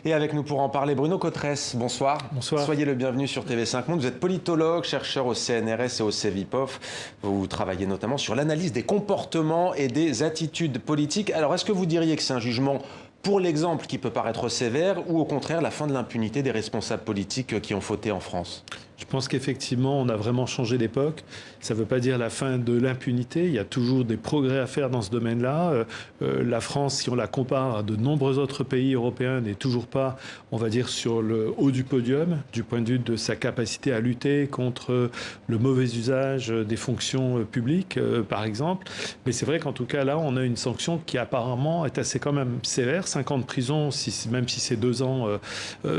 Et avec nous pour en parler, Bruno Cotresse, bonsoir. Bonsoir. Soyez le bienvenu sur TV5 Monde. Vous êtes politologue, chercheur au CNRS et au CEVIPOF. Vous travaillez notamment sur l'analyse des comportements et des attitudes politiques. Alors, est-ce que vous diriez que c'est un jugement pour l'exemple qui peut paraître sévère ou au contraire la fin de l'impunité des responsables politiques qui ont fauté en France ? Je pense qu'effectivement, on a vraiment changé d'époque. Ça ne veut pas dire la fin de l'impunité. Il y a toujours des progrès à faire dans ce domaine-là. La France, si on la compare à de nombreux autres pays européens, n'est toujours pas, on va dire, sur le haut du podium, du point de vue de sa capacité à lutter contre le mauvais usage des fonctions publiques, par exemple. Mais c'est vrai qu'en tout cas, là, on a une sanction qui apparemment est assez quand même sévère. 5 ans de prison, même si c'est 2 ans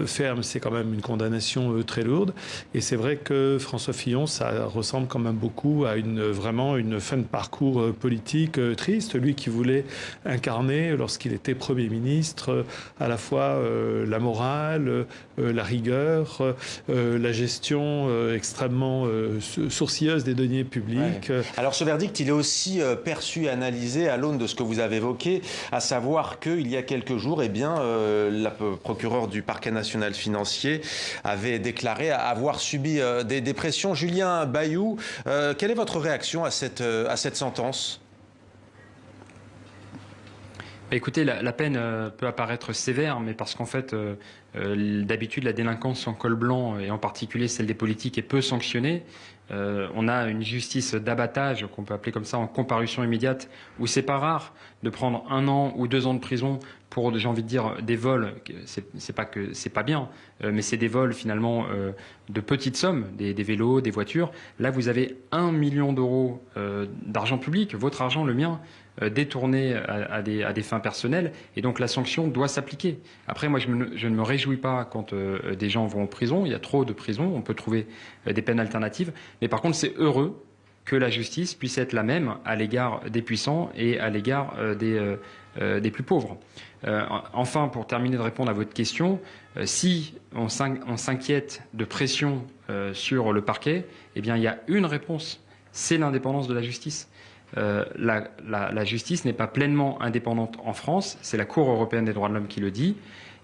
ferme, c'est quand même une condamnation très lourde. Et c'est vrai que François Fillon, ça ressemble quand même beaucoup à vraiment une fin de parcours politique triste. Lui qui voulait incarner, lorsqu'il était Premier ministre, à la fois la morale, la rigueur, la gestion extrêmement sourcilleuse des deniers publics. Ouais. Alors ce verdict, il est aussi perçu et analysé à l'aune de ce que vous avez évoqué, à savoir qu'il y a quelques jours, eh bien, la procureure du parquet national financier avait déclaré avoir subi des pressions. Julien Bayou, quelle est votre réaction à cette sentence ? Écoutez, la peine peut apparaître sévère, mais parce qu'en fait, d'habitude, la délinquance en col blanc, et en particulier celle des politiques, est peu sanctionnée. On a une justice d'abattage, qu'on peut appeler comme ça, en comparution immédiate, où c'est pas rare de prendre 1 an ou 2 ans de prison pour, j'ai envie de dire, des vols. C'est pas que c'est pas bien, mais c'est des vols finalement de petites sommes, des vélos, des voitures. Là, vous avez 1 million d'euros d'argent public, votre argent, le mien, détourné à des fins personnelles, et donc la sanction doit s'appliquer. Après, moi, je ne me réjouis pas quand des gens vont en prison. Il y a trop de prisons, on peut trouver des peines alternatives. Mais par contre, c'est heureux que la justice puisse être la même à l'égard des puissants et à l'égard des plus pauvres. Enfin, pour terminer de répondre à votre question, si on s'inquiète de pression sur le parquet, eh bien, il y a une réponse, c'est l'indépendance de la justice. La justice n'est pas pleinement indépendante en France, c'est la Cour européenne des droits de l'homme qui le dit.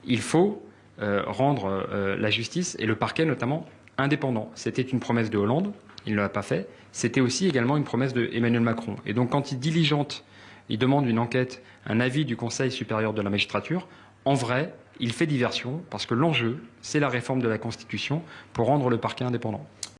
Il faut rendre la justice, et le parquet notamment, indépendant. C'était une promesse de Hollande, il ne l'a pas fait. C'était aussi également une promesse d'Emmanuel Macron. Et donc quand il diligente, il demande une enquête, un avis du Conseil supérieur de la magistrature, en vrai, il fait diversion, parce que l'enjeu, c'est la réforme de la Constitution pour rendre le parquet indépendant.